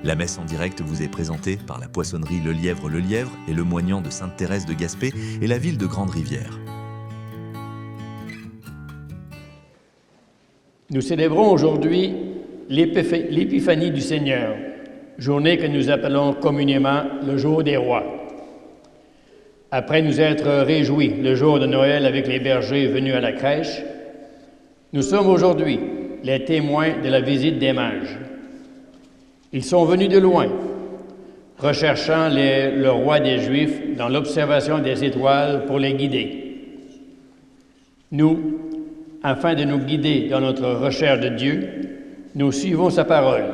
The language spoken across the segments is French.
La messe en direct vous est présentée par la poissonnerie Le Lièvre et le moignant de Sainte-Thérèse de Gaspé et la ville de Grande-Rivière. Nous célébrons aujourd'hui l'Épiphanie du Seigneur, journée que nous appelons communément le jour des rois. Après nous être réjouis le jour de Noël avec les bergers venus à la crèche, nous sommes aujourd'hui les témoins de la visite des mages. Ils sont venus de loin, recherchant le roi des Juifs dans l'observation des étoiles pour les guider. Nous, afin de nous guider dans notre recherche de Dieu, nous suivons sa parole,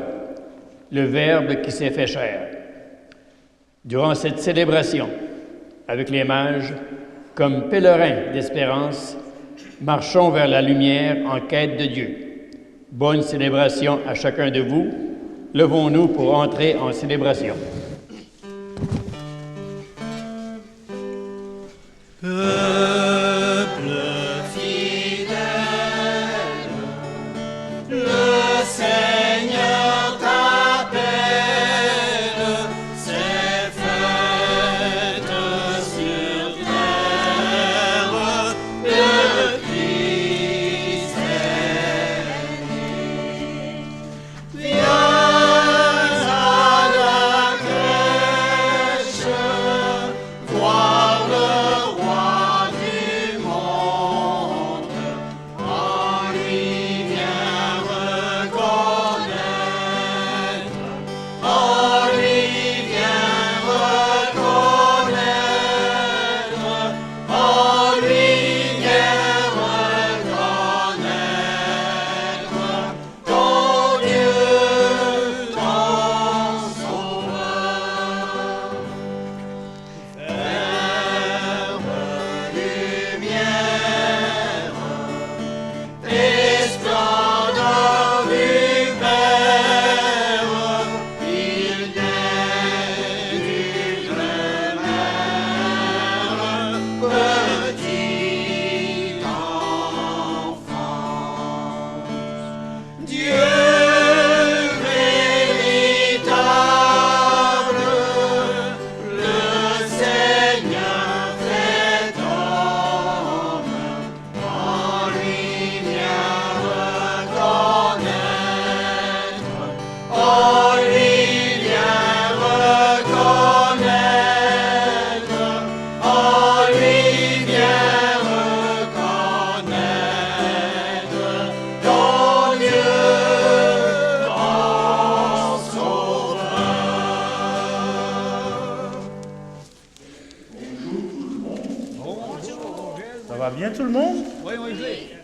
le Verbe qui s'est fait chair. Durant cette célébration, avec les mages, comme pèlerins d'espérance, marchons vers la lumière en quête de Dieu. Bonne célébration à chacun de vous. Levons-nous pour entrer en célébration.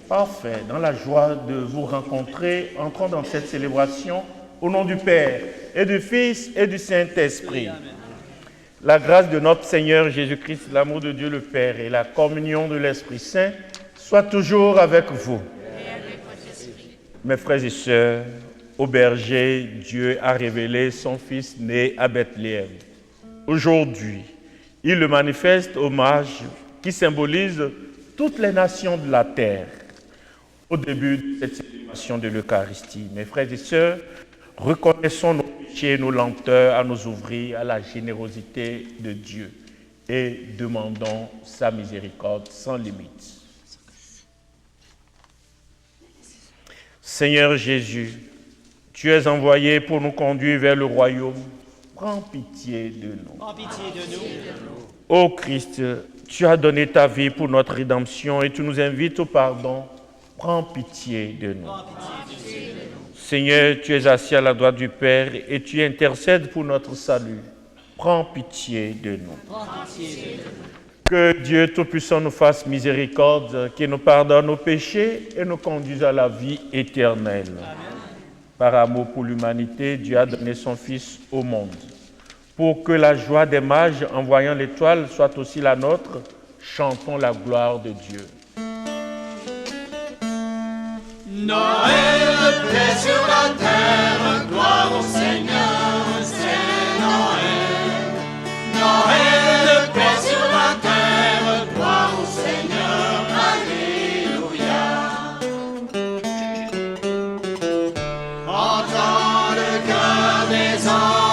Parfait. Dans la joie de vous rencontrer, entrons dans cette célébration au nom du Père et du Fils et du Saint-Esprit. La grâce de notre Seigneur Jésus-Christ, l'amour de Dieu le Père et la communion de l'Esprit Saint soient toujours avec vous. Mes frères et sœurs, au berger, Dieu a révélé son Fils né à Bethléem. Aujourd'hui, il le manifeste au mage qui symbolise toutes les nations de la terre. Au début de cette célébration de l'Eucharistie, mes frères et sœurs, reconnaissons nos péchés et nos lenteurs à nous ouvrir à la générosité de Dieu et demandons sa miséricorde sans limite. Seigneur Jésus, tu es envoyé pour nous conduire vers le royaume. Prends pitié de nous. Prends pitié de nous. Ô Christ, tu as donné ta vie pour notre rédemption et tu nous invites au pardon. Prends pitié de nous. Seigneur, tu es assis à la droite du Père et tu intercèdes pour notre salut. Prends pitié de nous. Que Dieu Tout-Puissant nous fasse miséricorde, qu'il nous pardonne nos péchés et nous conduise à la vie éternelle. Amen. Par amour pour l'humanité, Dieu a donné son Fils au monde. Pour que la joie des mages en voyant l'étoile soit aussi la nôtre, chantons la gloire de Dieu. Noël, paix sur la terre, gloire au Seigneur, c'est Noël. Noël, paix sur la terre, gloire au Seigneur, alléluia. Entends le cœur des anges.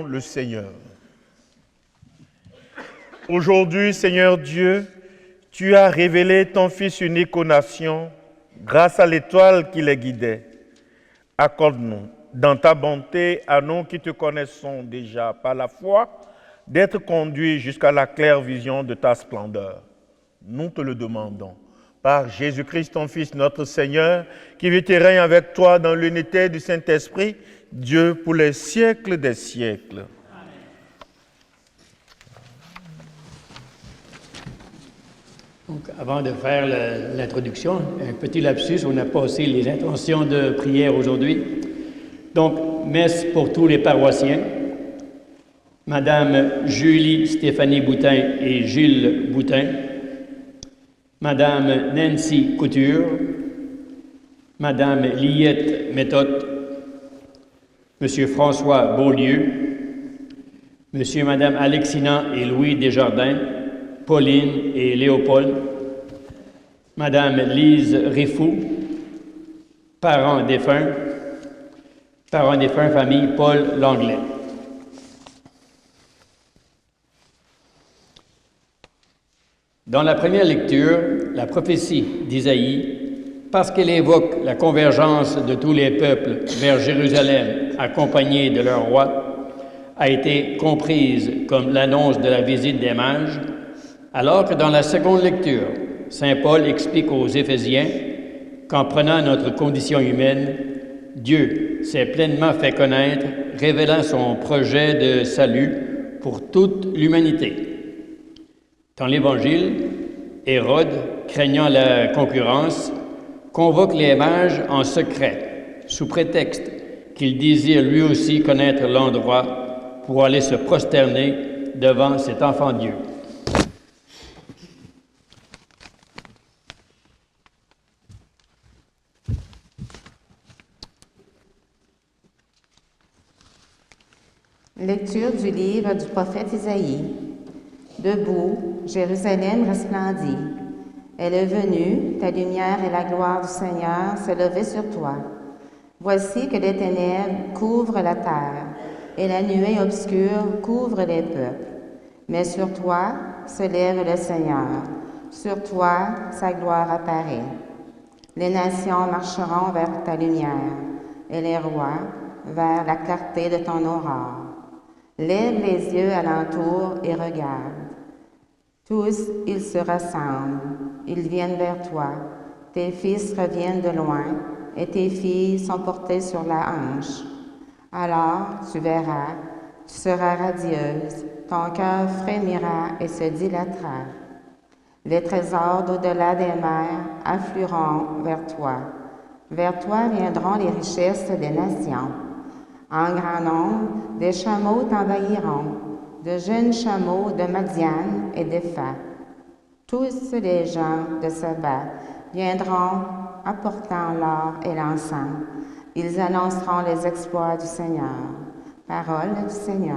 Prions le Seigneur. Aujourd'hui, Seigneur Dieu, tu as révélé ton Fils unique aux nations grâce à l'étoile qui les guidait. Accorde-nous, dans ta bonté, à nous qui te connaissons déjà par la foi, d'être conduits jusqu'à la claire vision de ta splendeur. Nous te le demandons. Par Jésus-Christ, ton Fils, notre Seigneur, qui vit et règne avec toi dans l'unité du Saint-Esprit, Dieu pour les siècles des siècles. Donc, avant de faire l'introduction, un petit lapsus, on a passé les intentions de prière aujourd'hui. Donc, messe pour tous les paroissiens. Madame Julie Stéphanie Boutin et Gilles Boutin. Madame Nancy Couture. Madame Liette Méthode. Monsieur François Beaulieu. Monsieur et Madame Alexina et Louis Desjardins. Pauline et Léopold, Madame Lise Riffou, parents défunts, famille Paul Langlais. Dans la première lecture, la prophétie d'Isaïe, parce qu'elle évoque la convergence de tous les peuples vers Jérusalem accompagnés de leur roi, a été comprise comme l'annonce de la visite des mages, alors que dans la seconde lecture, saint Paul explique aux Éphésiens qu'en prenant notre condition humaine, Dieu s'est pleinement fait connaître, révélant son projet de salut pour toute l'humanité. Dans l'Évangile, Hérode, craignant la concurrence, convoque les mages en secret, sous prétexte qu'il désire lui aussi connaître l'endroit pour aller se prosterner devant cet enfant Dieu. Lecture du livre du prophète Isaïe. Debout, Jérusalem resplendit. Elle est venue, ta lumière et la gloire du Seigneur se lever sur toi. Voici que les ténèbres couvrent la terre, et la nuée obscure couvre les peuples. Mais sur toi se lève le Seigneur, sur toi sa gloire apparaît. Les nations marcheront vers ta lumière, et les rois vers la clarté de ton aurore. Lève les yeux alentour et regarde. Tous, ils se rassemblent, ils viennent vers toi. Tes fils reviennent de loin, et tes filles sont portées sur la hanche. Alors tu verras, tu seras radieuse, ton cœur frémira et se dilatera. Les trésors d'au-delà des mers afflueront vers toi. Vers toi viendront les richesses des nations. En grand nombre, des chameaux t'envahiront, de jeunes chameaux de Madian et d'Épha. Tous les gens de Saba viendront apportant l'or et l'encens. Ils annonceront les exploits du Seigneur. Parole du Seigneur.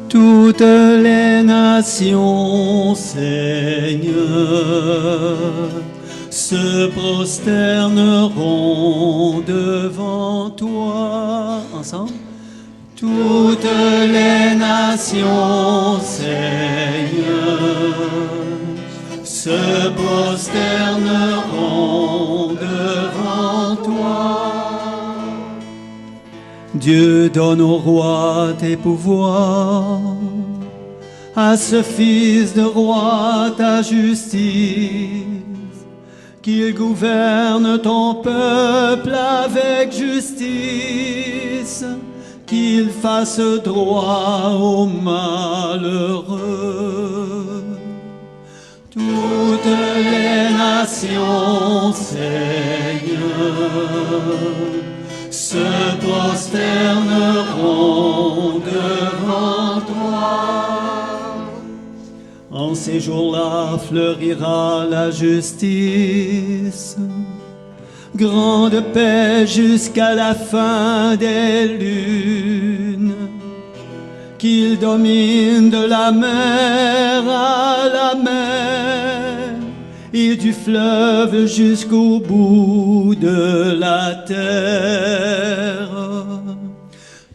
Toutes les nations, Seigneur, se prosterneront devant toi. Ensemble. Toutes les nations, Seigneur, se prosterneront devant toi. Dieu donne au roi tes pouvoirs, à ce fils de roi ta justice, qu'il gouverne ton peuple avec justice, qu'il fasse droit aux malheureux. Toutes les nations, Seigneur, se prosterneront devant toi. En ces jours-là fleurira la justice, grande paix jusqu'à la fin des lunes, qu'il domine de la mer à la mer, et du fleuve jusqu'au bout de la terre.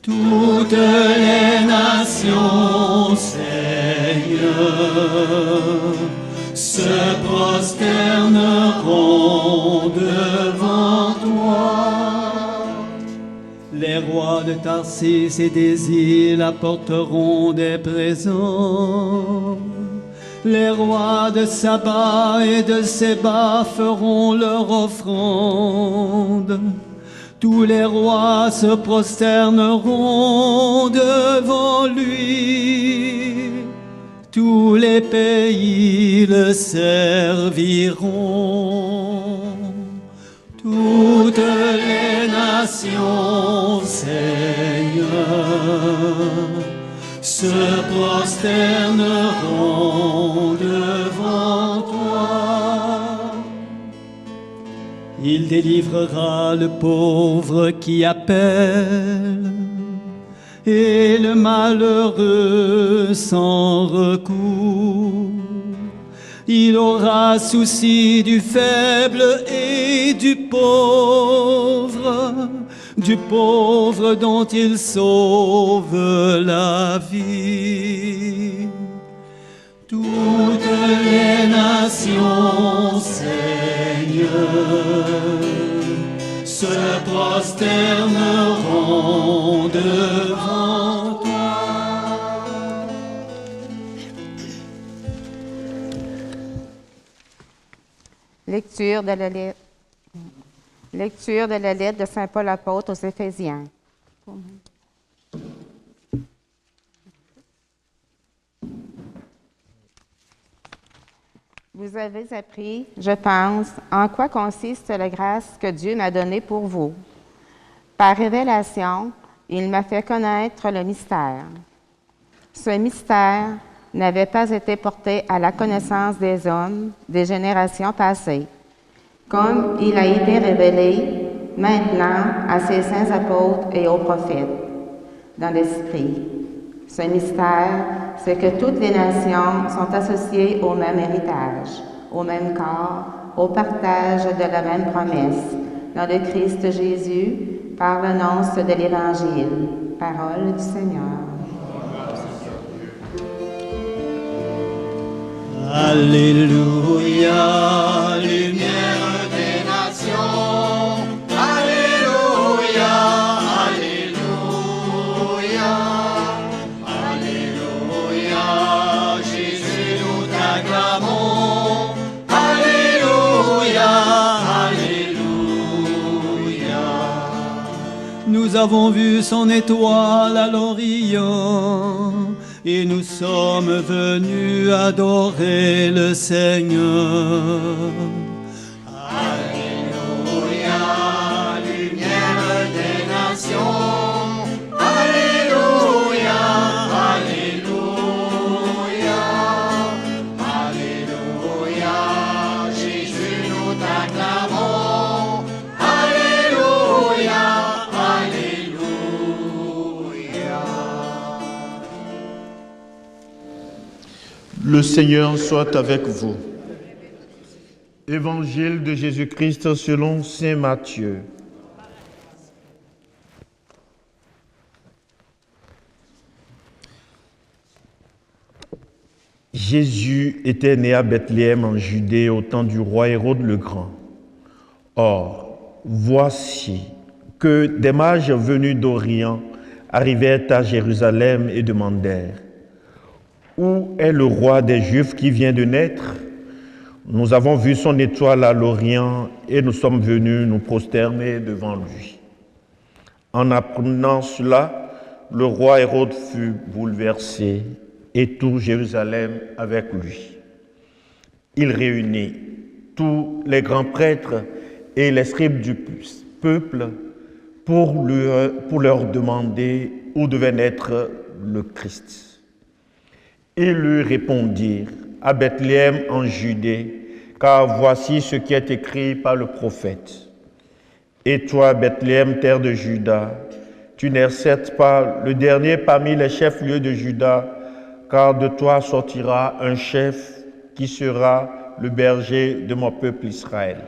Toutes les nations, Seigneur, se prosterneront devant toi. Les rois de Tarsis et des îles apporteront des présents. Les rois de Saba et de Séba feront leur offrande. Tous les rois se prosterneront devant lui. Tous les pays le serviront. Toutes les nations, Seigneur, se prosterneront devant toi. Il délivrera le pauvre qui appelle et le malheureux sans recours. Il aura souci du faible et du pauvre dont il sauve la vie. Toutes les nations, Seigneur, se prosterneront devant toi. Lecture de la lettre de Saint Paul apôtre aux Éphésiens. Vous avez appris, je pense, en quoi consiste la grâce que Dieu m'a donnée pour vous. Par révélation, il m'a fait connaître le mystère. Ce mystère n'avait pas été porté à la connaissance des hommes des générations passées, comme il a été révélé maintenant à ses saints apôtres et aux prophètes, dans l'Esprit. Ce mystère, c'est que toutes les nations sont associées au même héritage, au même corps, au partage de la même promesse, dans le Christ Jésus, par l'annonce de l'Évangile. Parole du Seigneur. Alléluia, Lumière des nations, Alléluia, Alléluia, Alléluia, Jésus nous t'acclamons, Alléluia, Alléluia. Nous avons vu son étoile à l'Orient, et nous sommes venus adorer le Seigneur. Alléluia, lumière des nations, Alléluia, Alléluia, Alléluia, Jésus nous t'acclamons, Alléluia, Alléluia. Le Seigneur soit avec vous. Évangile de Jésus-Christ selon saint Matthieu. Jésus était né à Bethléem en Judée au temps du roi Hérode le Grand. Or, voici que des mages venus d'Orient arrivèrent à Jérusalem et demandèrent: où est le roi des Juifs qui vient de naître? Nous avons vu son étoile à l'Orient et nous sommes venus nous prosterner devant lui. En apprenant cela, le roi Hérode fut bouleversé et tout Jérusalem avec lui. Il réunit tous les grands prêtres et les scribes du peuple pour leur demander où devait naître le Christ. Ils lui répondirent: à Bethléem en Judée, car voici ce qui est écrit par le prophète. Et toi, Bethléem, terre de Juda, tu n'es certes pas le dernier parmi les chefs-lieux de Juda, car de toi sortira un chef qui sera le berger de mon peuple Israël. »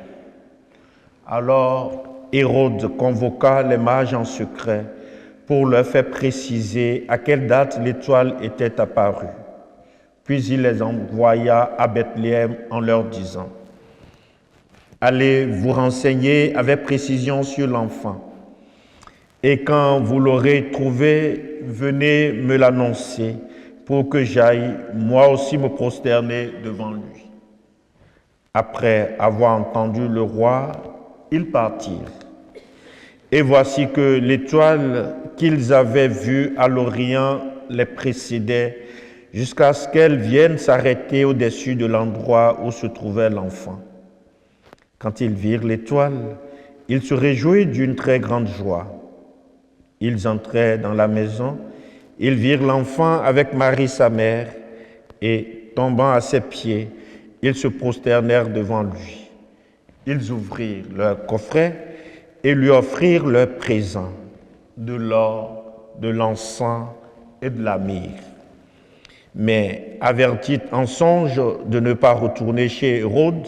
Alors Hérode convoqua les mages en secret pour leur faire préciser à quelle date l'étoile était apparue. Puis il les envoya à Bethléem en leur disant: « Allez vous renseigner avec précision sur l'enfant. Et quand vous l'aurez trouvé, venez me l'annoncer pour que j'aille moi aussi me prosterner devant lui. » Après avoir entendu le roi, ils partirent. Et voici que l'étoile qu'ils avaient vue à l'Orient les précédait jusqu'à ce qu'elle vienne s'arrêter au-dessus de l'endroit où se trouvait l'enfant. Quand ils virent l'étoile, ils se réjouirent d'une très grande joie. Ils entrèrent dans la maison, ils virent l'enfant avec Marie sa mère, et tombant à ses pieds, ils se prosternèrent devant lui. Ils ouvrirent leur coffret et lui offrirent leurs présents, de l'or, de l'encens et de la myrrhe. Mais avertis en songe de ne pas retourner chez Hérode,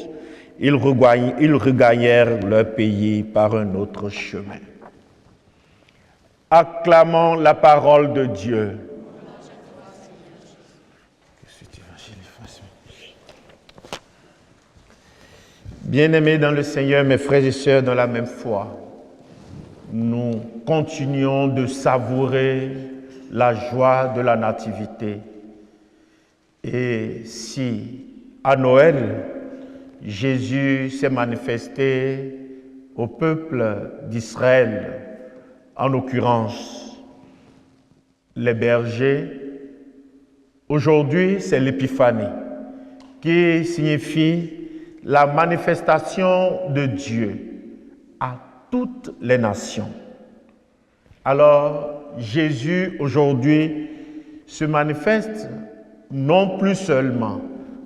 ils regagnèrent leur pays par un autre chemin. Acclamons la parole de Dieu. Bien-aimés dans le Seigneur, mes frères et sœurs dans la même foi, nous continuons de savourer la joie de la nativité. Et si à Noël, Jésus s'est manifesté au peuple d'Israël, en l'occurrence les bergers, aujourd'hui c'est l'Épiphanie, qui signifie la manifestation de Dieu à toutes les nations. Alors Jésus aujourd'hui se manifeste non plus seulement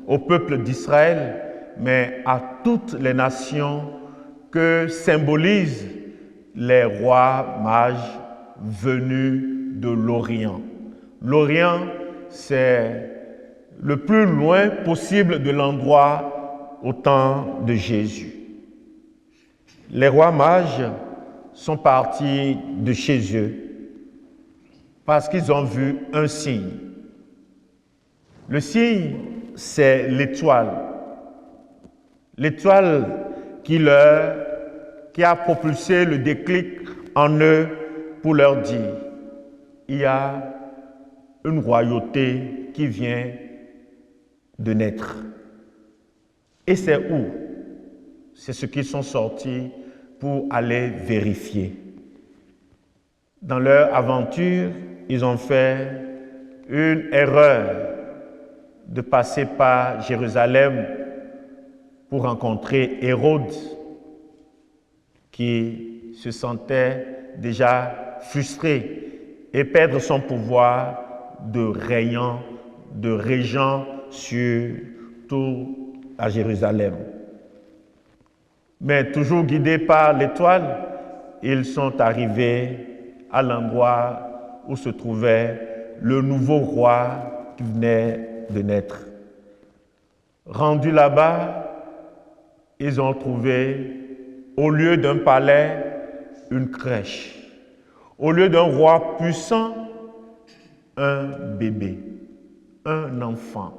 au peuple d'Israël, mais à toutes les nations que symbolisent les rois mages venus de l'Orient. L'Orient, c'est le plus loin possible de l'endroit au temps de Jésus. Les rois mages sont partis de chez eux parce qu'ils ont vu un signe. Le signe, c'est l'étoile. L'étoile qui a propulsé le déclic en eux pour leur dire: il y a une royauté qui vient de naître. Et c'est où? C'est ce qu'ils sont sortis pour aller vérifier. Dans leur aventure, ils ont fait une erreur de passer par Jérusalem pour rencontrer Hérode, qui se sentait déjà frustré et perdre son pouvoir de régent sur tout à Jérusalem. Mais toujours guidés par l'étoile, ils sont arrivés à l'endroit où se trouvait le nouveau roi qui venait de naître. Rendus là-bas, ils ont trouvé, au lieu d'un palais, une crèche. Au lieu d'un roi puissant, un bébé, un enfant,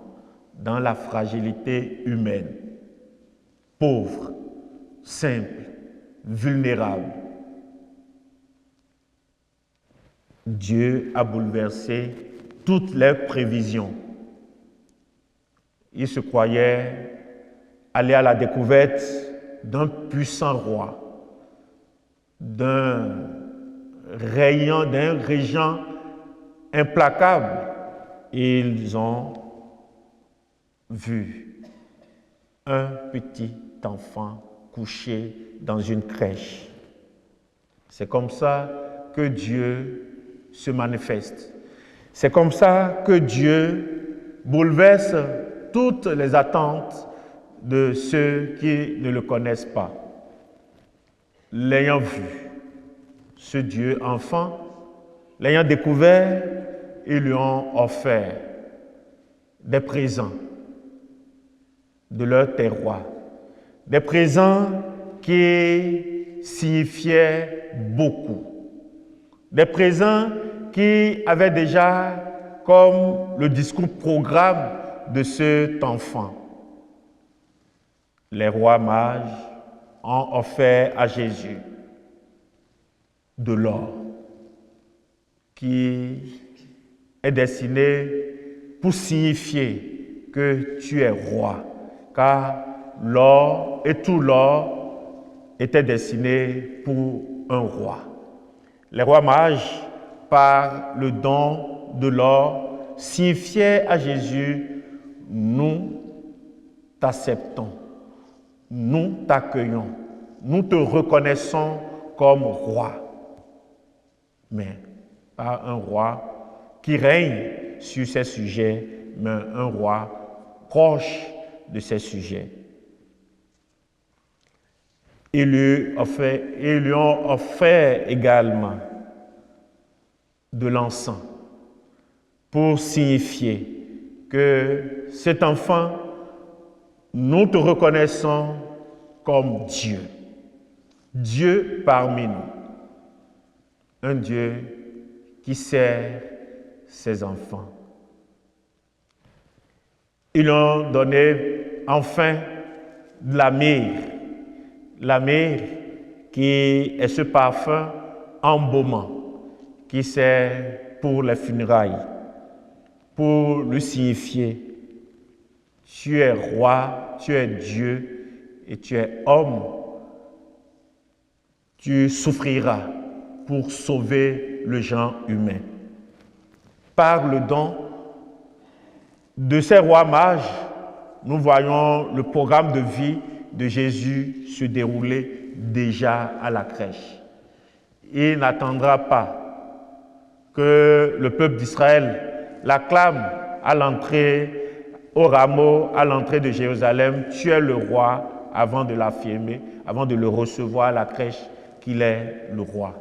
dans la fragilité humaine, pauvre, simple, vulnérable. Dieu a bouleversé toutes leurs prévisions. Ils se croyaient aller à la découverte d'un puissant roi, d'un régent implacable. Ils ont vu un petit enfant couché dans une crèche. C'est comme ça que Dieu se manifeste. C'est comme ça que Dieu bouleverse toutes les attentes de ceux qui ne le connaissent pas. L'ayant vu, ce Dieu enfant, l'ayant découvert, ils lui ont offert des présents. de leur terroir. Des présents qui signifiaient beaucoup. Des présents qui avaient déjà comme le discours programme de cet enfant. Les rois mages ont offert à Jésus de l'or qui est destiné pour signifier que tu es roi, car l'or et tout l'or était destiné pour un roi. Les rois mages, par le don de l'or, signifiaient à Jésus, nous t'acceptons, nous t'accueillons, nous te reconnaissons comme roi, mais pas un roi qui règne sur ses sujets, mais un roi proche de ses sujets. Ils lui ont offert également de l'encens pour signifier que cet enfant, nous te reconnaissons comme Dieu, Dieu parmi nous, un Dieu qui sert ses enfants. Ils ont donné enfin de la myrrhe qui est ce parfum embaumant qui sert pour les funérailles, pour lui signifier tu es roi, tu es Dieu et tu es homme. Tu souffriras pour sauver le genre humain. Par le don de ces rois mages, nous voyons le programme de vie de Jésus se dérouler déjà à la crèche. Il n'attendra pas que le peuple d'Israël l'acclame à l'entrée au rameau, à l'entrée de Jérusalem, tu es le roi, avant de l'affirmer, avant de le recevoir à la crèche, qu'il est le roi.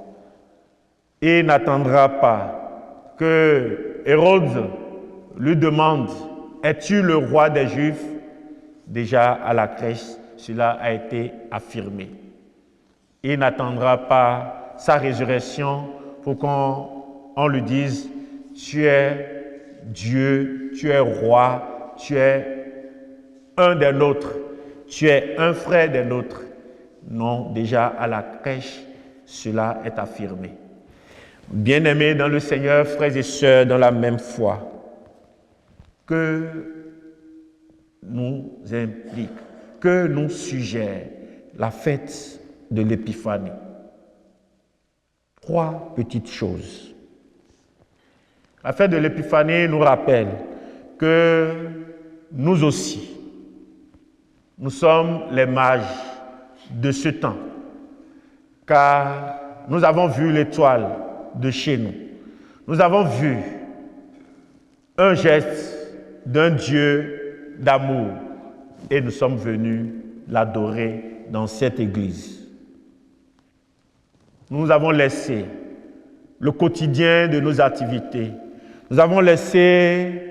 Il n'attendra pas que Hérode lui demande, es-tu le roi des Juifs? Déjà à la crèche, cela a été affirmé. Il n'attendra pas sa résurrection pour qu'on lui dise, tu es Dieu, tu es roi, tu es un des nôtres, tu es un frère des nôtres. Non, déjà à la crèche, cela est affirmé. Bien-aimés dans le Seigneur, frères et sœurs, dans la même foi, que nous implique, que nous suggère la fête de l'Épiphanie. 3 petites choses. La fête de l'Épiphanie nous rappelle que nous aussi, nous sommes les mages de ce temps, car nous avons vu l'étoile de chez nous. Nous avons vu un geste d'un Dieu d'amour et nous sommes venus l'adorer dans cette église. Nous avons laissé le quotidien de nos activités. Nous avons laissé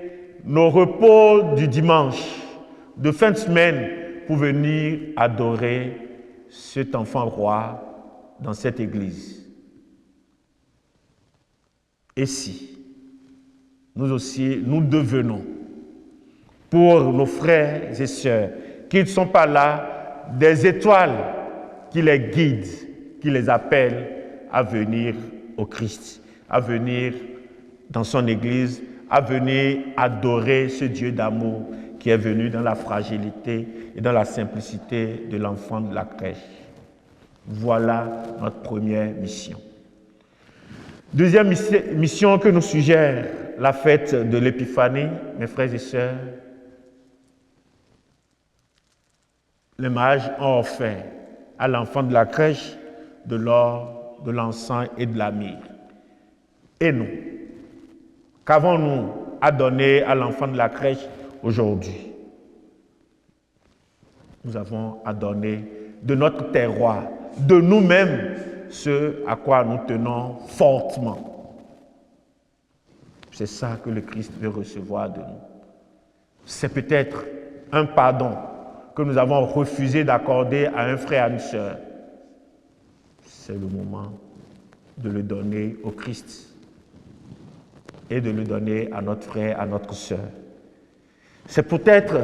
nos repos du dimanche, de fin de semaine, pour venir adorer cet enfant roi dans cette église. Et si nous aussi, nous devenons, pour nos frères et sœurs qui ne sont pas là, des étoiles qui les guident, qui les appellent à venir au Christ, à venir dans son église, à venir adorer ce Dieu d'amour qui est venu dans la fragilité et dans la simplicité de l'enfant de la crèche. Voilà notre première mission. Deuxième mission que nous suggère la fête de l'Épiphanie, mes frères et sœurs, les mages ont offert à l'enfant de la crèche de l'or, de l'encens et de la myrrhe. Et nous, qu'avons-nous à donner à l'enfant de la crèche aujourd'hui? Nous avons à donner de notre terroir, de nous-mêmes, ce à quoi nous tenons fortement. C'est ça que le Christ veut recevoir de nous. C'est peut-être un pardon que nous avons refusé d'accorder à un frère, à une sœur. C'est le moment de le donner au Christ et de le donner à notre frère, à notre sœur. C'est peut-être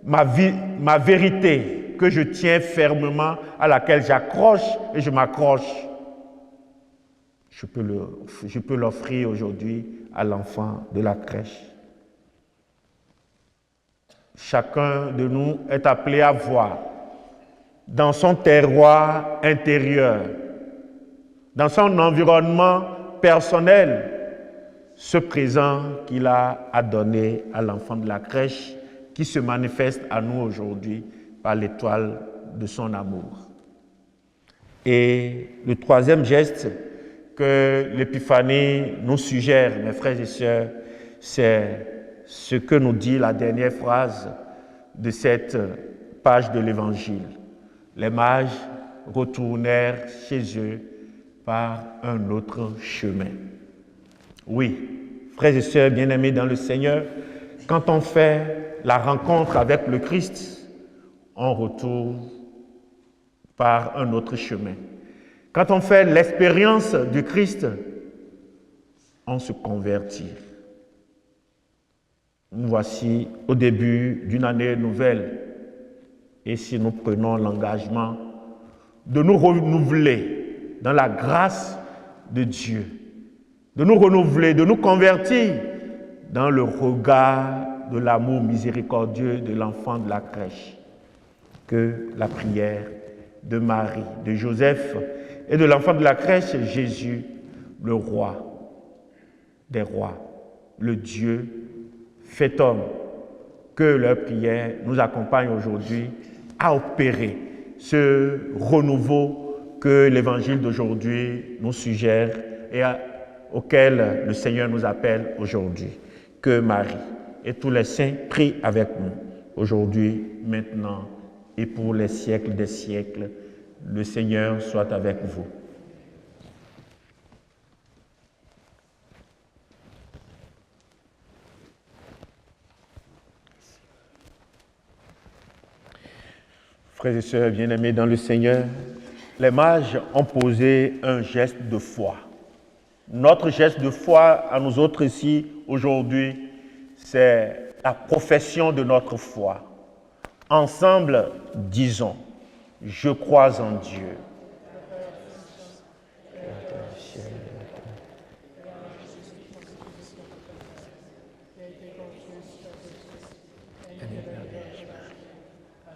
ma vérité que je tiens fermement, à laquelle j'accroche et je m'accroche. Je peux l'offrir aujourd'hui à l'enfant de la crèche. Chacun de nous est appelé à voir dans son terroir intérieur, dans son environnement personnel, ce présent qu'il a à donner à l'enfant de la crèche qui se manifeste à nous aujourd'hui par l'étoile de son amour. Et le troisième geste que l'Épiphanie nous suggère, mes frères et sœurs, c'est ce que nous dit la dernière phrase de cette page de l'Évangile. Les mages retournèrent chez eux par un autre chemin. Oui, frères et sœurs bien-aimés dans le Seigneur, quand on fait la rencontre avec le Christ, on retourne par un autre chemin. Quand on fait l'expérience du Christ, on se convertit. Nous voici au début d'une année nouvelle. Et si nous prenons l'engagement de nous renouveler dans la grâce de Dieu, de nous renouveler, de nous convertir dans le regard de l'amour miséricordieux de l'enfant de la crèche, que la prière de Marie, de Joseph et de l'enfant de la crèche, Jésus, le roi des rois, le Dieu fait homme, que leur prière nous accompagne aujourd'hui à opérer ce renouveau que l'Évangile d'aujourd'hui nous suggère et auquel le Seigneur nous appelle aujourd'hui. Que Marie et tous les saints prient avec nous aujourd'hui, maintenant et pour les siècles des siècles. Le Seigneur soit avec vous. Frères et sœurs bien-aimés dans le Seigneur, les mages ont posé un geste de foi. Notre geste de foi à nous autres ici aujourd'hui, c'est la profession de notre foi. Ensemble, disons, je crois en Dieu.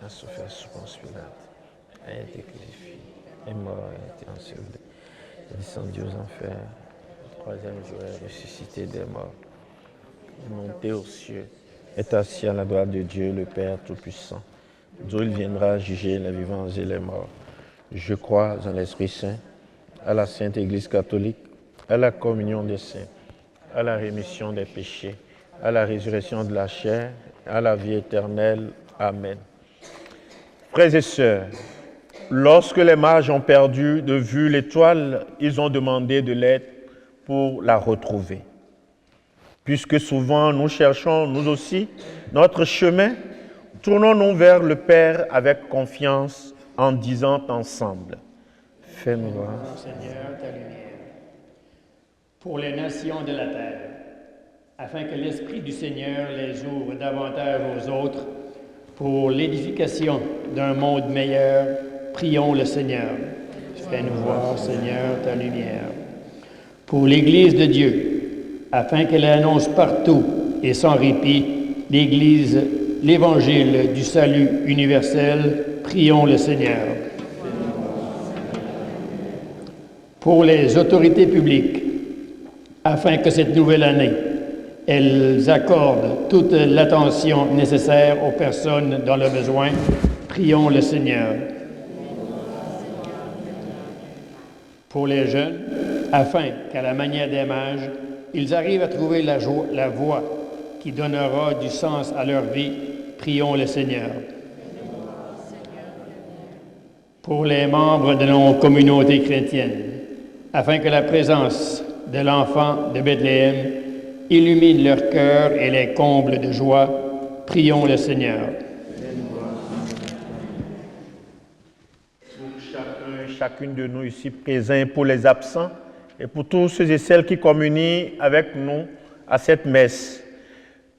A souffert sous Ponce Pilate, a été crucifié, est mort, a été enseveli, est descendu aux enfers, le troisième jour est ressuscité des morts, est monté aux cieux, est assis à la droite de Dieu, le Père Tout-Puissant, d'où il viendra juger les vivants et les morts. Je crois en l'Esprit Saint, à la Sainte Église catholique, à la communion des saints, à la rémission des péchés, à la résurrection de la chair, à la vie éternelle. Amen. Frères et sœurs, lorsque les mages ont perdu de vue l'étoile, ils ont demandé de l'aide pour la retrouver. Puisque souvent nous cherchons, nous aussi, notre chemin, tournons-nous vers le Père avec confiance en disant ensemble, fais-nous voir, Seigneur, ta lumière, pour les nations de la terre, afin que l'Esprit du Seigneur les ouvre davantage aux autres, pour l'édification d'un monde meilleur, prions le Seigneur. Fais-nous voir, Seigneur, ta lumière. Pour l'Église de Dieu, afin qu'elle annonce partout et sans répit l'Évangile du salut universel, prions le Seigneur. Pour les autorités publiques, afin que cette nouvelle année, elles accordent toute l'attention nécessaire aux personnes dans le besoin. Prions le Seigneur. Pour les jeunes, afin qu'à la manière des mages, ils arrivent à trouver la voie qui donnera du sens à leur vie. Prions le Seigneur. Pour les membres de nos communautés chrétiennes, afin que la présence de l'enfant de Bethléem illumine leur cœur et les comble de joie, prions le Seigneur. chacune de nous ici présents, pour les absents et pour tous ceux et celles qui communient avec nous à cette messe.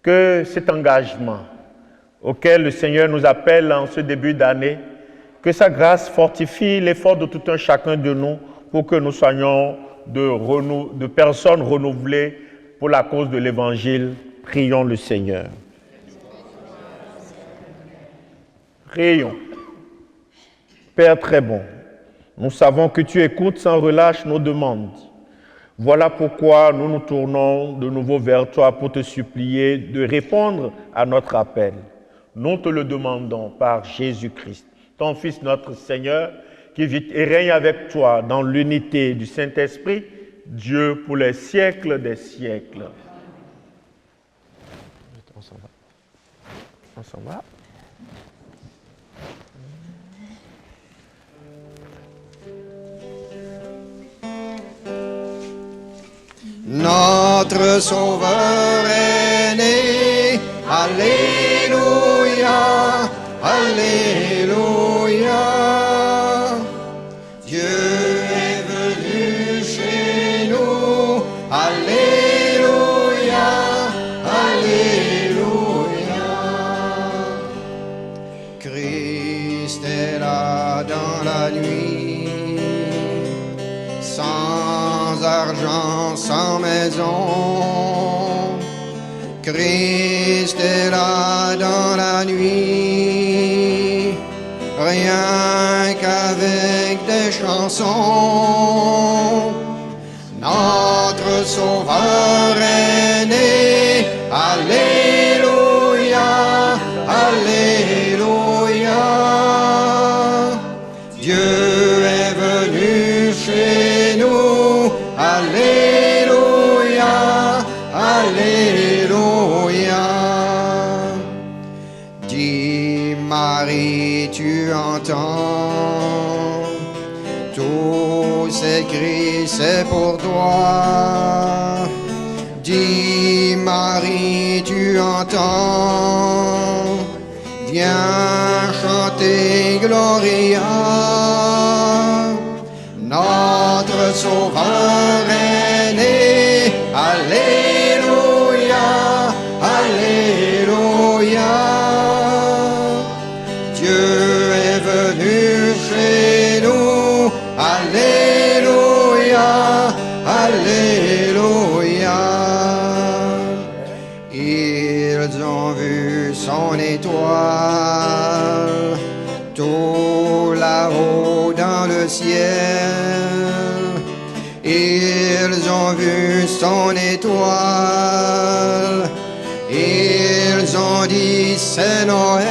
Que cet engagement auquel le Seigneur nous appelle en ce début d'année, que sa grâce fortifie l'effort de tout un chacun de nous pour que nous soyons de personnes renouvelées pour la cause de l'Évangile. Prions le Seigneur. Prions. Père très bon, nous savons que tu écoutes sans relâche nos demandes. Voilà pourquoi nous nous tournons de nouveau vers toi pour te supplier de répondre à notre appel. Nous te le demandons par Jésus-Christ, ton Fils notre Seigneur, qui vit et règne avec toi dans l'unité du Saint-Esprit, Dieu pour les siècles des siècles. On s'en va. On s'en va. Notre Sauveur est né, Alléluia, Alléluia. Dieu est venu chez nous, Alléluia, Alléluia. Christ est là dans la nuit, sans argent, sans maison. Christ est là dans la nuit, rien qu'avec des chansons. Notre Sauveur est né, Alléluia, Alléluia. Dieu est venu chez nous, Alléluia, Alléluia. Dis Marie, tu entends, tous ces cris, c'est pour toi. Dis Marie, tu entends, viens chanter Gloria. Notre Sauveur est né, Alléluia, Alléluia. Dieu est venu chez nous, Alléluia, Alléluia. Ils ont vu son étoile, tout là-haut dans le ciel. Ils ont vu son étoile, ils ont dit c'est Noël.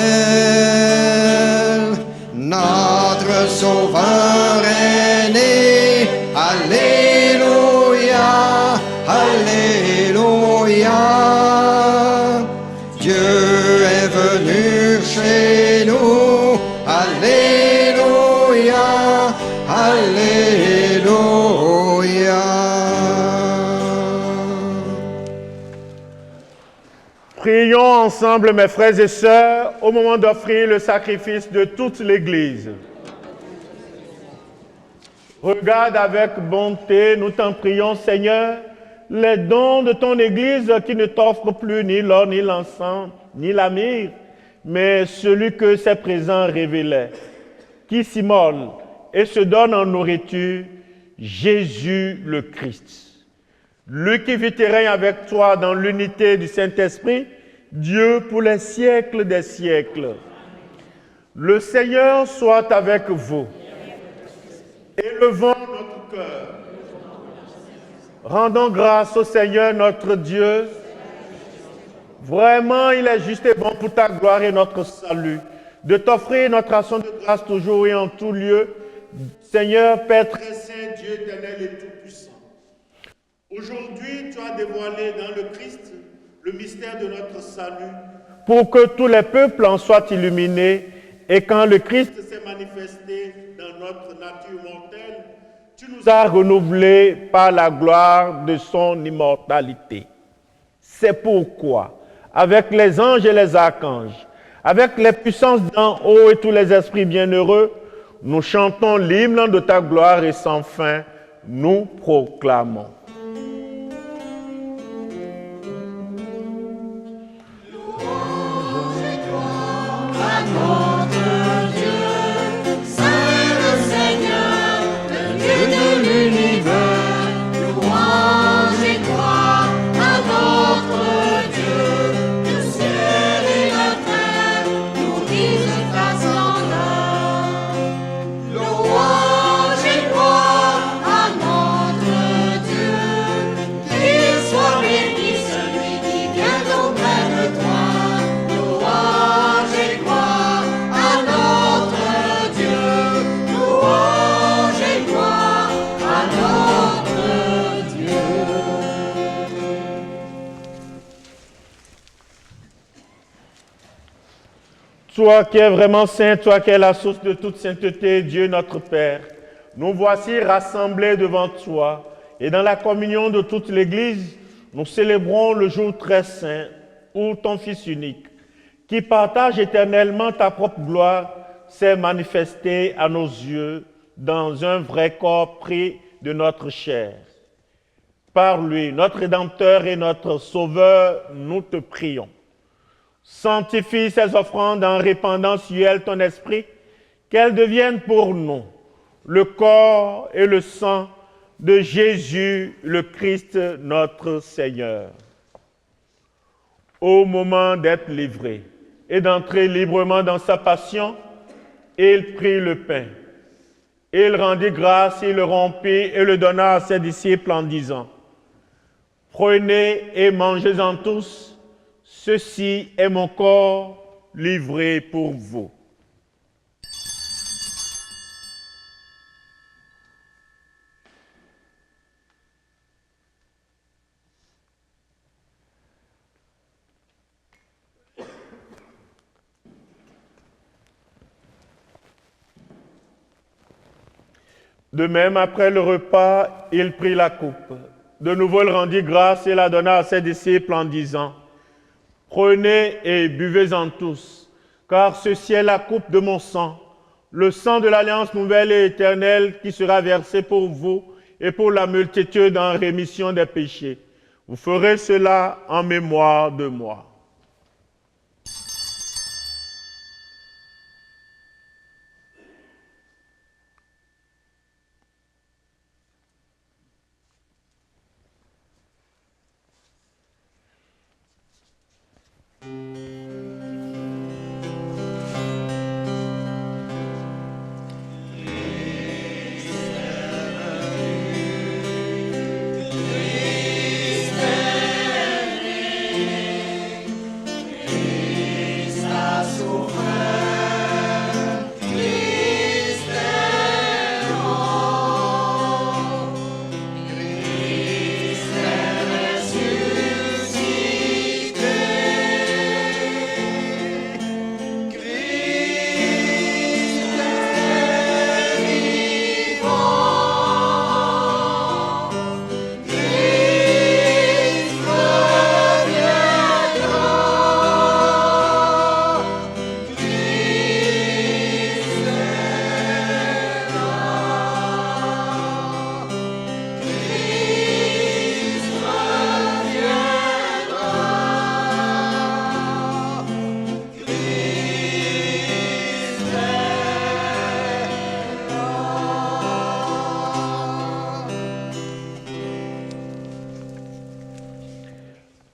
Notre Sauveur est né, Alléluia, Alléluia. Dieu est venu chez nous, Alléluia, Alléluia. Prions ensemble, mes frères et sœurs, au moment d'offrir le sacrifice de toute l'Église. Regarde avec bonté, nous t'en prions, Seigneur, les dons de ton Église qui ne t'offrent plus ni l'or, ni l'encens, ni la myrrhe, mais celui que ses présents révélaient, qui s'immole et se donne en nourriture, Jésus le Christ. Lui qui vit et règne avec toi dans l'unité du Saint-Esprit, Dieu pour les siècles des siècles. Le Seigneur soit avec vous. Élevons notre cœur. Rendons grâce au Seigneur notre Dieu. Vraiment, il est juste et bon pour ta gloire et notre salut, de t'offrir notre action de grâce toujours et en tout lieu. Seigneur, Père très saint, Dieu éternel et tout-puissant. Aujourd'hui, tu as dévoilé dans le Christ le mystère de notre salut, pour que tous les peuples en soient illuminés, et quand le Christ s'est manifesté dans notre nature mortelle, tu nous as renouvelés par la gloire de son immortalité. C'est pourquoi, avec les anges et les archanges, avec les puissances d'en haut et tous les esprits bienheureux, nous chantons l'hymne de ta gloire et sans fin, nous proclamons. Toi qui es vraiment saint, toi qui es la source de toute sainteté, Dieu notre Père, nous voici rassemblés devant toi et dans la communion de toute l'Église, nous célébrons le jour très saint où ton Fils unique, qui partage éternellement ta propre gloire, s'est manifesté à nos yeux dans un vrai corps pris de notre chair. Par lui, notre Rédempteur et notre Sauveur, nous te prions. Sanctifie ces offrandes en répandant sur elles ton esprit, qu'elles deviennent pour nous le corps et le sang de Jésus, le Christ, notre Seigneur. Au moment d'être livré et d'entrer librement dans sa passion, il prit le pain. Il rendit grâce, il le rompit et le donna à ses disciples en disant, « Prenez et mangez-en tous, ceci est mon corps livré pour vous. » De même, après le repas, il prit la coupe. De nouveau, il rendit grâce et la donna à ses disciples en disant, « Prenez et buvez-en tous, car ceci est la coupe de mon sang, le sang de l'alliance nouvelle et éternelle qui sera versé pour vous et pour la multitude en rémission des péchés. Vous ferez cela en mémoire de moi. »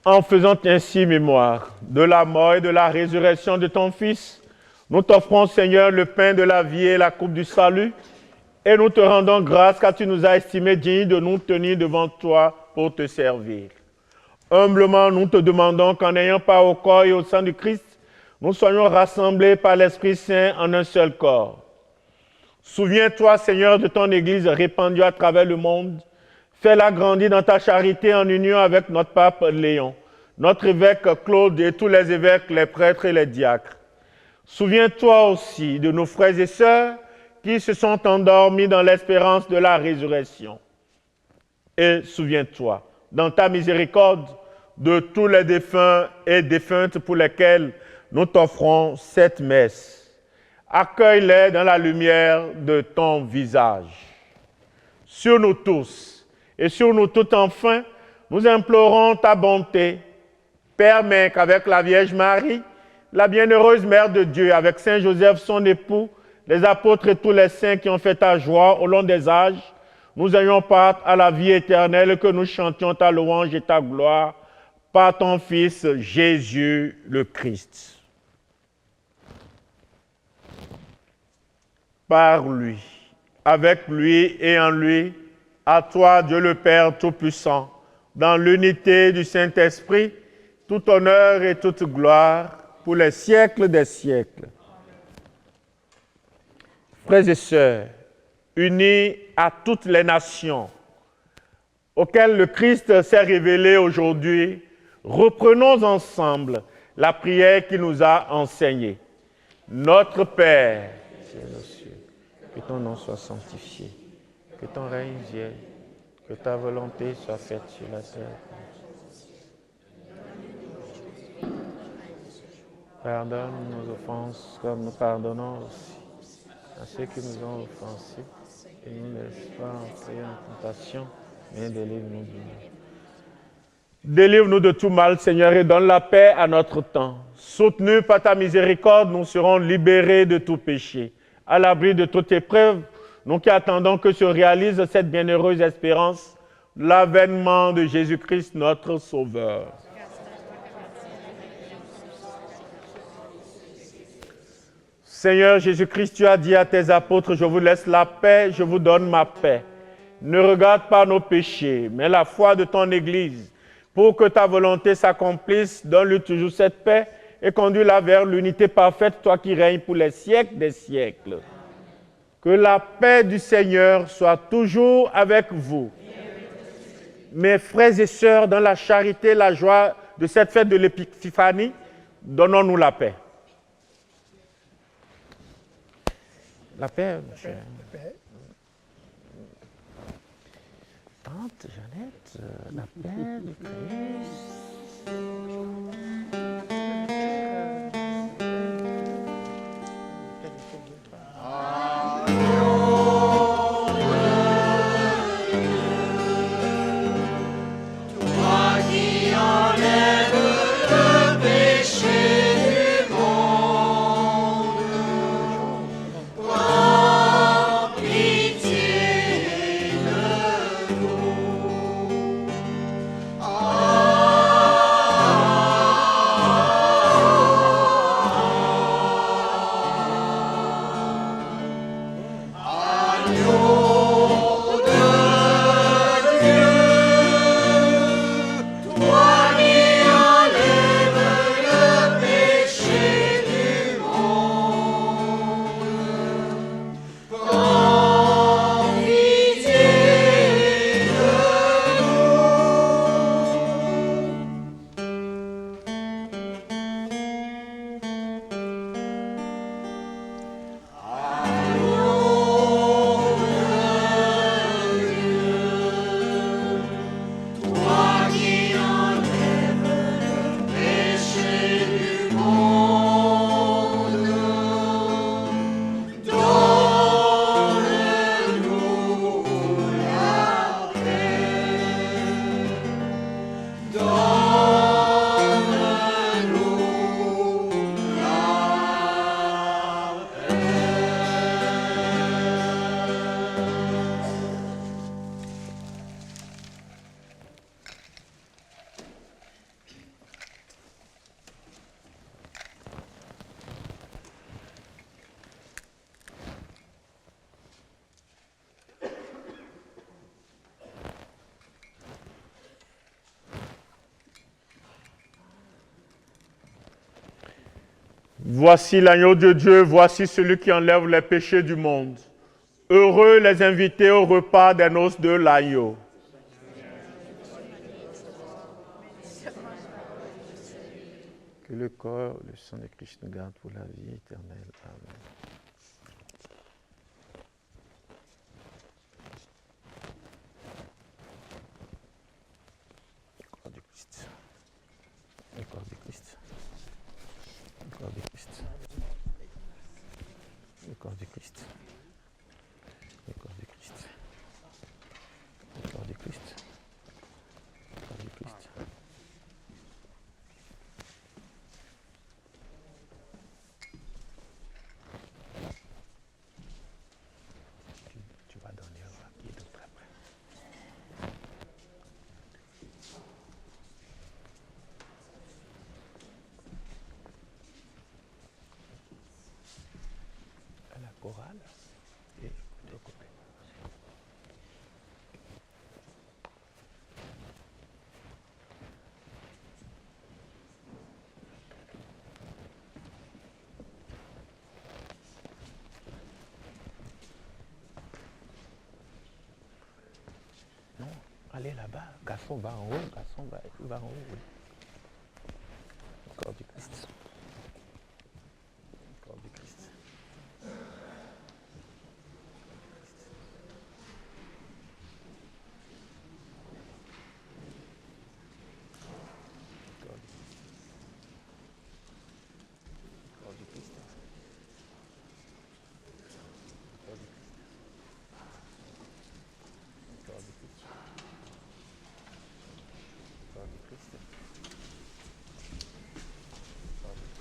En faisant ainsi mémoire de la mort et de la résurrection de ton Fils, nous t'offrons, Seigneur, le pain de la vie et la coupe du salut, et nous te rendons grâce car tu nous as estimés dignes de nous tenir devant toi pour te servir. Humblement, nous te demandons qu'en ayant part au corps et au sang du Christ, nous soyons rassemblés par l'Esprit Saint en un seul corps. Souviens-toi, Seigneur, de ton Église répandue à travers le monde. Fais-la grandir dans ta charité en union avec notre pape Léon, notre évêque Claude et tous les évêques, les prêtres et les diacres. Souviens-toi aussi de nos frères et sœurs qui se sont endormis dans l'espérance de la résurrection. Et souviens-toi, dans ta miséricorde, de tous les défunts et défuntes pour lesquels nous t'offrons cette messe. accueille-les dans la lumière de ton visage. Sur nous tous et sur nous tout enfin, nous implorons ta bonté. Permets qu'avec la Vierge Marie, la bienheureuse Mère de Dieu, avec Saint Joseph, son époux, les apôtres et tous les saints qui ont fait ta joie au long des âges, nous ayons part à la vie éternelle, que nous chantions ta louange et ta gloire par ton Fils Jésus le Christ. Par lui, avec lui et en lui, à toi, Dieu le Père Tout-Puissant, dans l'unité du Saint-Esprit, tout honneur et toute gloire pour les siècles des siècles. Frères et sœurs, unis à toutes les nations auxquelles le Christ s'est révélé aujourd'hui, reprenons ensemble la prière qu'il nous a enseignée. Notre Père, qui es aux cieux, que ton nom soit sanctifié, que ton règne vienne, que ta volonté soit faite sur la terre. Pardonne nos offenses comme nous pardonnons aussi à ceux qui nous ont offensés, et ne nous laisse pas entrer en tentation, mais délivre-nous du mal. délivre-nous de tout mal, Seigneur, et donne la paix à notre temps. Soutenus par ta miséricorde, nous serons libérés de tout péché. À l'abri de toute épreuve, nous qui attendons que se réalise cette bienheureuse espérance, l'avènement de Jésus-Christ, notre Sauveur. Seigneur Jésus-Christ, tu as dit à tes apôtres, je vous laisse la paix, je vous donne ma paix. Ne regarde pas nos péchés, mais la foi de ton Église. Pour que ta volonté s'accomplisse, donne-lui toujours cette paix et conduis-la vers l'unité parfaite, toi qui règnes pour les siècles des siècles. Que la paix du Seigneur soit toujours avec vous. Mes frères et sœurs, dans la charité, la joie de cette fête de l'Épiphanie, donnons-nous la paix. La paix, mon cher. Tante Jeannette, la paix du Christ. Voici l'agneau de Dieu, voici celui qui enlève les péchés du monde. Heureux les invités au repas des noces de l'agneau. Que le corps, le sang de Christ nous garde pour la vie éternelle. Amen. Le corps de Christ. Le corps de Christ. Le corps de Christ. corps du Christ. Le corps du Christ. Le corps du Christ. Le corps du Christ. Tu vas donner à qui d'autre après. À la chorale et de côté. Non, allez là-bas, garçon va en haut, garçon va en haut. Oui. Le corps du Christ. Le corps du Christ. Corps du Christ. Corps du Christ. Corps du Christ. Corps du Christ. Corps du Christ. Corps du Christ. Corps du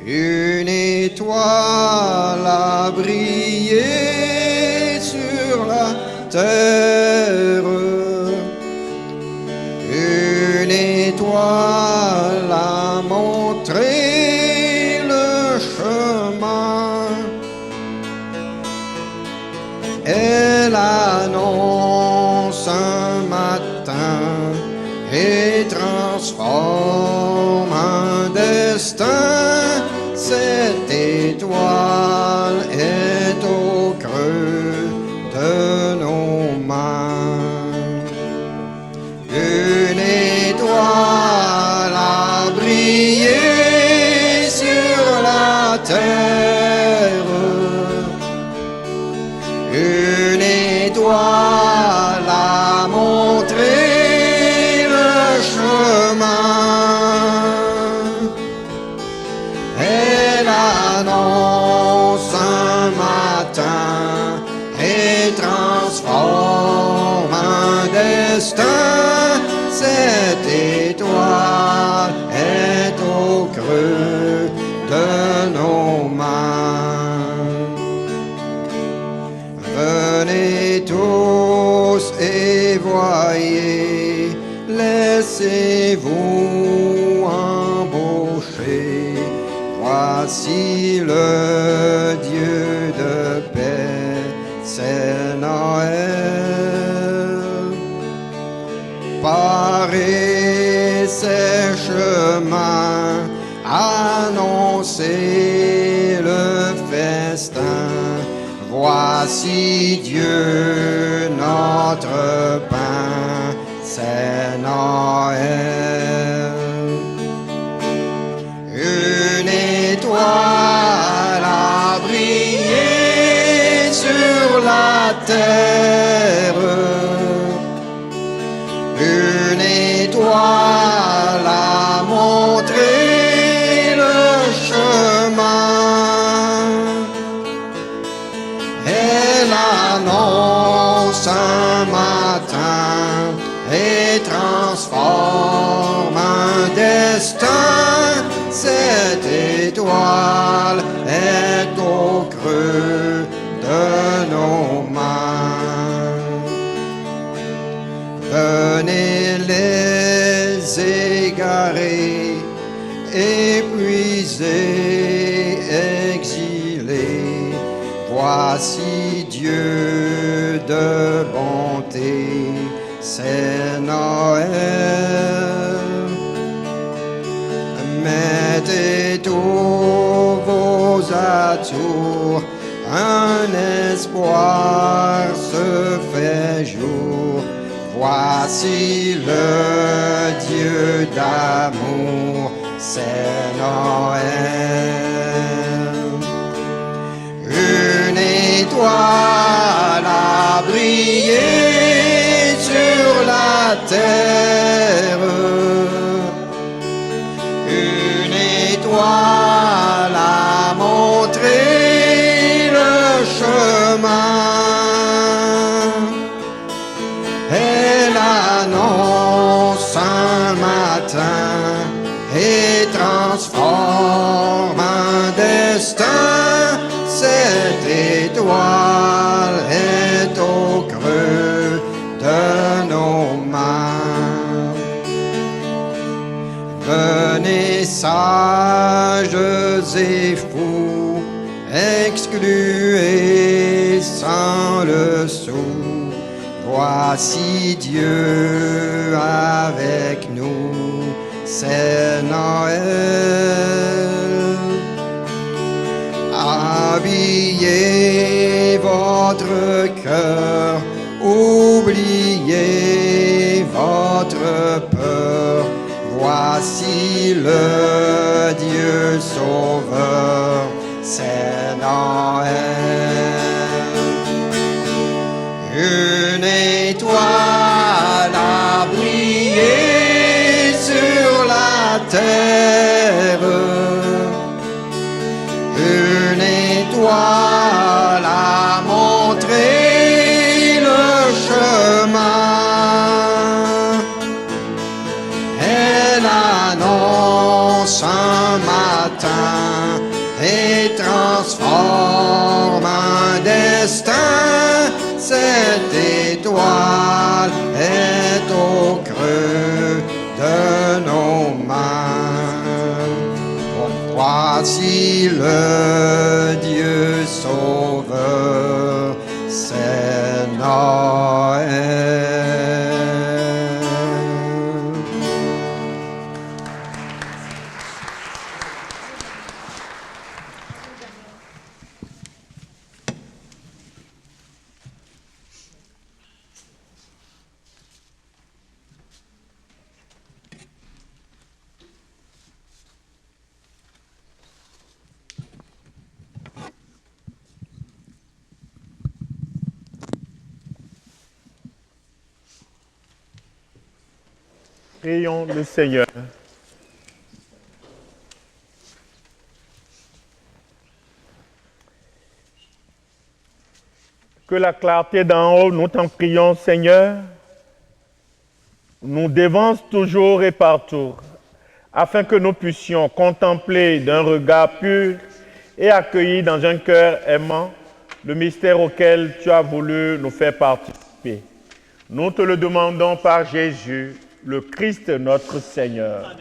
Une étoile a brillé sur la terre. Une étoile a montré le chemin. Elle annonce un matin et transforme un destin. Cette étoile est au creux de nos mains. Une étoile a brillé sur la terre. Une étoile a montré le chemin. Elle annonce un matin et transforme un destin. Cette étoile est au creux de nos mains. Venez tous et voyez, laissez-vous embaucher. Voici le Dieu de paix, c'est Noël. Parez ses chemins, annoncez le festin. Voici Dieu notre pain, c'est Noël. Une étoile a brillé sur la terre. Une étoile a montré le chemin. Elle annonce un matin et transforme un destin. Cette étoile est au creux de nos mains. Venez les égarés, épuisés, exilés. Voici Dieu de bonté. fêter, c'est Noël. Mettez tous vos atours, un espoir se fait jour. Voici le Dieu d'amour, c'est Noël. Une étoile a brillé sur la terre. Une étoile a montré le chemin. Elle annonce un matin et transforme un destin. Cette étoile est au creux de nos mains. Venez sages et fous, excluez sans le sou. Voici Dieu avec nous, c'est Noël. Habillez votre cœur, oubliez votre peur. Voici le Dieu sauveur, c'est Noël. Une étoile a brillé sur la terre. Une étoile a montré le chemin. Elle annonce un matin et transforme un destin. Cette étoile est au creux de nos mains. Voici le Dieu sauveur, c'est Noël. Prions le Seigneur. Que la clarté d'en haut, nous t'en prions, Seigneur, nous dévance toujours et partout, afin que nous puissions contempler d'un regard pur et accueillir dans un cœur aimant le mystère auquel tu as voulu nous faire participer. Nous te le demandons par Jésus, le Christ notre Seigneur. Amen.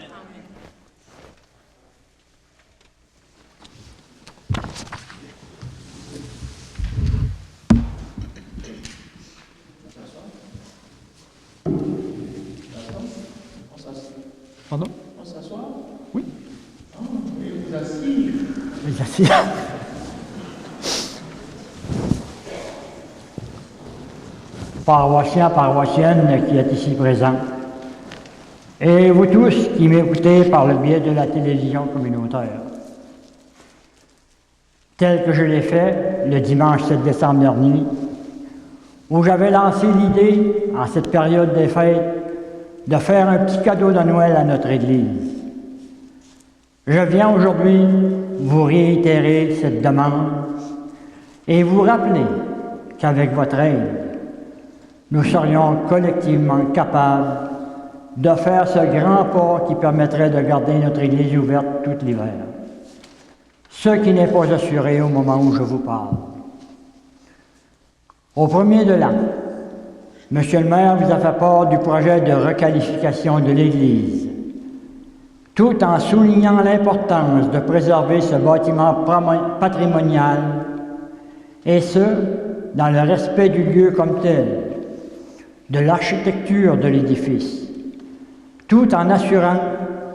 Pardon? On s'assoit? Oui. Oh, oui, vous asseyez. Vous asseyez. Paroissien, paroissienne qui est ici présent, et vous tous qui m'écoutez par le biais de la télévision communautaire. Tel que je l'ai fait le dimanche 7 décembre dernier, où j'avais lancé l'idée, en cette période des fêtes, de faire un petit cadeau de Noël à notre Église. Je viens aujourd'hui vous réitérer cette demande et vous rappeler qu'avec votre aide, nous serions collectivement capables de faire ce grand pas qui permettrait de garder notre Église ouverte tout l'hiver. Ce qui n'est pas assuré au moment où je vous parle. Au premier de l'an, Monsieur le maire vous a fait part du projet de requalification de l'Église, tout en soulignant l'importance de préserver ce bâtiment patrimonial, et ce, dans le respect du lieu comme tel, de l'architecture de l'édifice, tout en assurant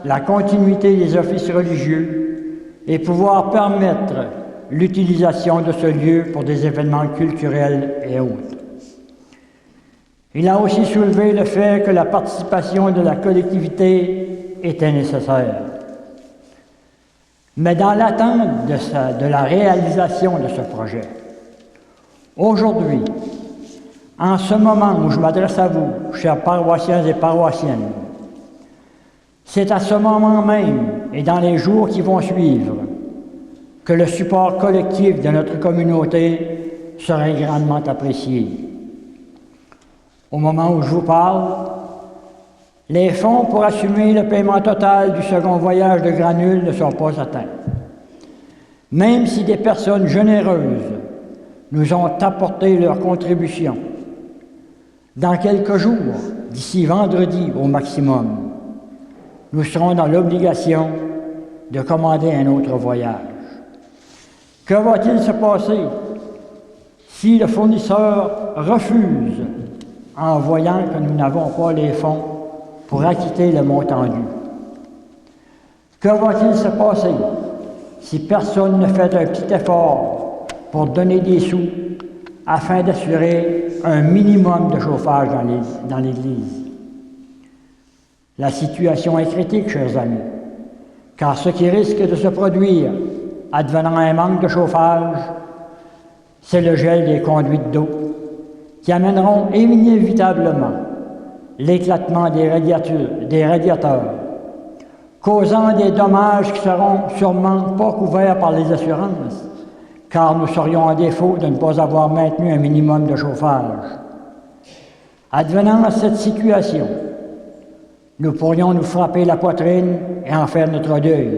la continuité des offices religieux et pouvoir permettre l'utilisation de ce lieu pour des événements culturels et autres. Il a aussi soulevé le fait que la participation de la collectivité était nécessaire. Mais dans l'attente de la réalisation de ce projet, aujourd'hui, en ce moment où je m'adresse à vous, chers paroissiens et paroissiennes, c'est à ce moment même et dans les jours qui vont suivre que le support collectif de notre communauté serait grandement apprécié. Au moment où je vous parle, les fonds pour assumer le paiement total du second voyage de granules ne sont pas atteints. Même si des personnes généreuses nous ont apporté leur contribution, dans quelques jours, d'ici vendredi au maximum, nous serons dans l'obligation de commander un autre voyage. Que va-t-il se passer si le fournisseur refuse en voyant que nous n'avons pas les fonds pour acquitter le montant dû? Que va-t-il se passer si personne ne fait un petit effort pour donner des sous afin d'assurer un minimum de chauffage dans l'Église? La situation est critique, chers amis, car ce qui risque de se produire, advenant un manque de chauffage, c'est le gel des conduites d'eau qui amèneront inévitablement l'éclatement des radiateurs, causant des dommages qui seront sûrement pas couverts par les assurances, car nous serions en défaut de ne pas avoir maintenu un minimum de chauffage. Advenant à cette situation, nous pourrions nous frapper la poitrine et en faire notre deuil,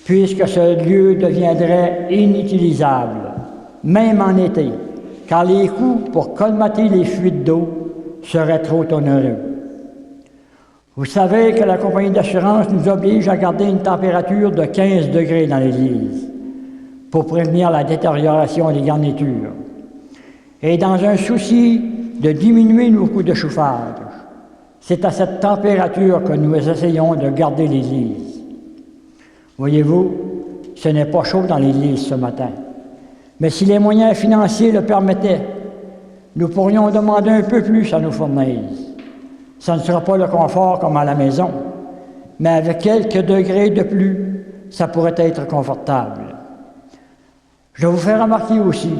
puisque ce lieu deviendrait inutilisable, même en été, car les coûts pour colmater les fuites d'eau seraient trop onéreux. Vous savez que la compagnie d'assurance nous oblige à garder une température de 15 degrés dans l'église pour prévenir la détérioration des garnitures. Et dans un souci de diminuer nos coûts de chauffage, c'est à cette température que nous essayons de garder l'église. Voyez-vous, ce n'est pas chaud dans l'église ce matin. Mais si les moyens financiers le permettaient, nous pourrions demander un peu plus à nos fournaises. Ce ne sera pas le confort comme à la maison, mais avec quelques degrés de plus, ça pourrait être confortable. Je vous fais remarquer aussi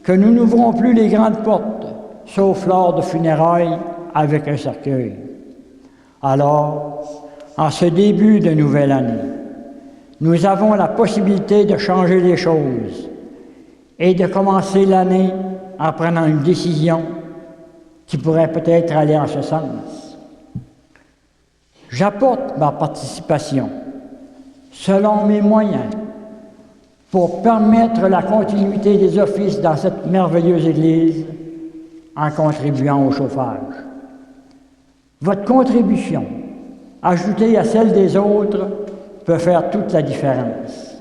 que nous n'ouvrons plus les grandes portes, sauf lors de funérailles avec un cercueil. Alors, en ce début de nouvelle année, nous avons la possibilité de changer les choses et de commencer l'année en prenant une décision qui pourrait peut-être aller en ce sens. J'apporte ma participation, selon mes moyens, pour permettre la continuité des offices dans cette merveilleuse Église en contribuant au chauffage. Votre contribution, ajoutée à celle des autres, peut faire toute la différence.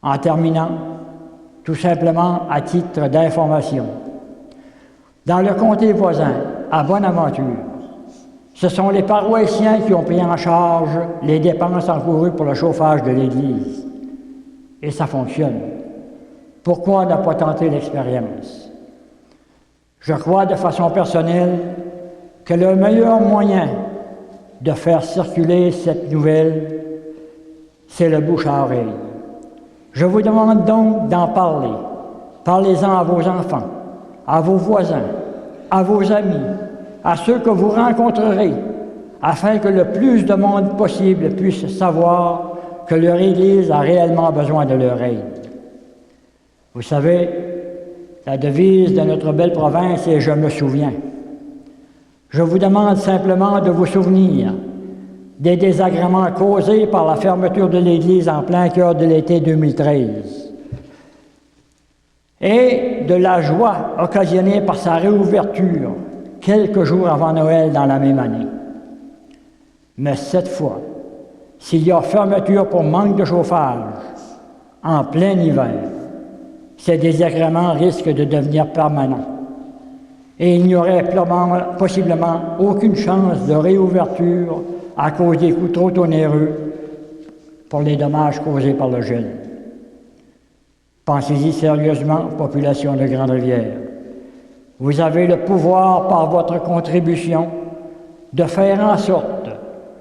En terminant, tout simplement à titre d'information, dans le comté voisin, à Bonaventure, ce sont les paroissiens qui ont pris en charge les dépenses encourues pour le chauffage de l'Église. Et ça fonctionne. Pourquoi ne pas tenter l'expérience? Je crois de façon personnelle que le meilleur moyen de faire circuler cette nouvelle, c'est le bouche à oreille. Je vous demande donc d'en parler. Parlez-en à vos enfants, à vos voisins, à vos amis, à ceux que vous rencontrerez, afin que le plus de monde possible puisse savoir que leur Église a réellement besoin de leur aide. Vous savez, la devise de notre belle province est « Je me souviens ». Je vous demande simplement de vous souvenir des désagréments causés par la fermeture de l'Église en plein cœur de l'été 2013 et de la joie occasionnée par sa réouverture quelques jours avant Noël dans la même année. Mais cette fois, s'il y a fermeture pour manque de chauffage en plein hiver, ces désagréments risquent de devenir permanents. et il n'y aurait possiblement aucune chance de réouverture à cause des coûts trop onéreux pour les dommages causés par le gel. Pensez-y sérieusement, population de Grande-Rivière. Vous avez le pouvoir, par votre contribution, de faire en sorte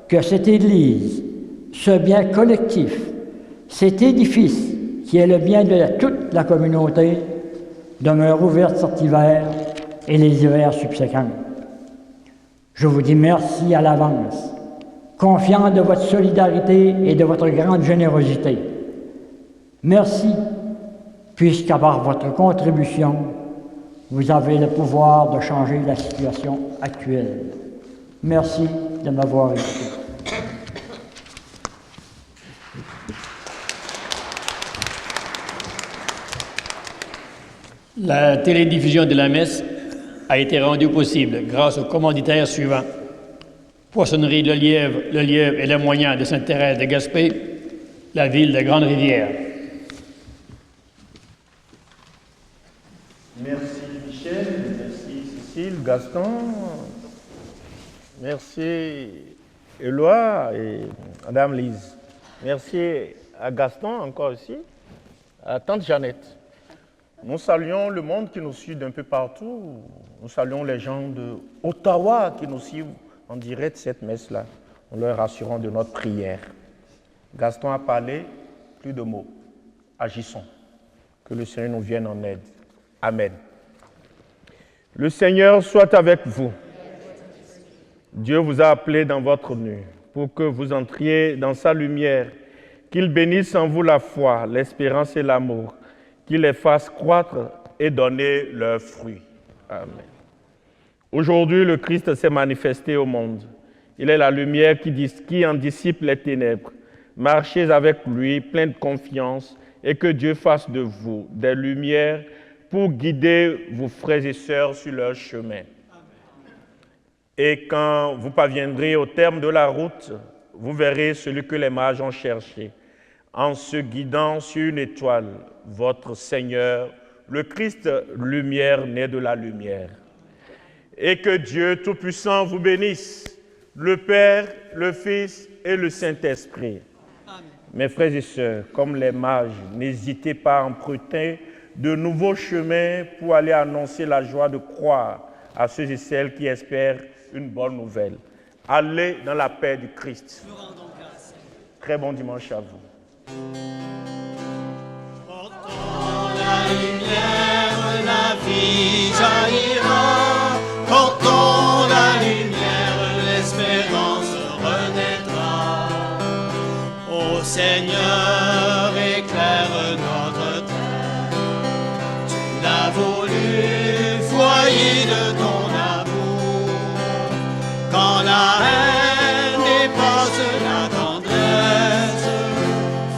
que cette Église, ce bien collectif, cet édifice qui est le bien de toute la communauté, demeure ouverte cet hiver et les hivers subséquents. Je vous dis merci à l'avance, confiant de votre solidarité et de votre grande générosité. Merci, puisqu'à part votre contribution, vous avez le pouvoir de changer la situation actuelle. Merci de m'avoir écouté. La télédiffusion de la messe a été rendue possible grâce aux commanditaires suivants. Poissonnerie Le Lièvre et le Moyen de Sainte-Thérèse de Gaspé, la ville de Grande-Rivière. Merci Michel, merci Cécile, Gaston, merci Éloi et Madame Lise. Merci à Gaston encore aussi, à Tante Jeannette. Nous saluons le monde qui nous suit d'un peu partout. Nous saluons les gens de Ottawa qui nous suivent en direct cette messe-là. Nous leur assurons de notre prière. Gaston a parlé, plus de mots. Agissons. Que le Seigneur nous vienne en aide. Amen. Le Seigneur soit avec vous. Dieu vous a appelé dans votre nuit pour que vous entriez dans sa lumière. Qu'il bénisse en vous la foi, l'espérance et l'amour. Qu'il les fasse croître et donner leurs fruits. Amen. Aujourd'hui, le Christ s'est manifesté au monde. Il est la lumière qui en dissipe les ténèbres. Marchez avec lui, plein de confiance, et que Dieu fasse de vous des lumières pour guider vos frères et sœurs sur leur chemin. Et quand vous parviendrez au terme de la route, vous verrez celui que les mages ont cherché, en se guidant sur une étoile, votre Seigneur, le Christ, lumière née de la lumière. Et que Dieu Tout-Puissant vous bénisse, le Père, le Fils et le Saint-Esprit. Amen. Mes frères et sœurs, comme les mages, n'hésitez pas à emprunter de nouveaux chemins pour aller annoncer la joie de croire à ceux et celles qui espèrent une bonne nouvelle. Allez dans la paix du Christ. Très bon dimanche à vous. Portons la lumière, la vie jaillira. Portons la lumière, l'espérance renaîtra. Ô Seigneur, éclaire notre terre. Tu l'as voulu, foyer de ton amour. Quand la haine dépasse la tendresse,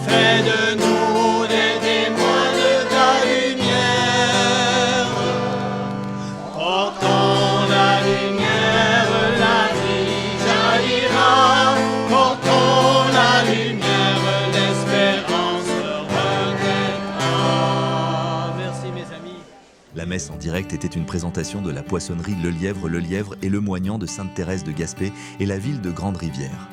fais de nous des témoins de ta lumière. Portons la lumière, la vie jaillira. Portons la lumière, l'espérance renaîtra. Merci mes amis. La messe en direct était une présentation de la poissonnerie Le Lièvre et le Moignant de Sainte-Thérèse de Gaspé et la ville de Grande-Rivière.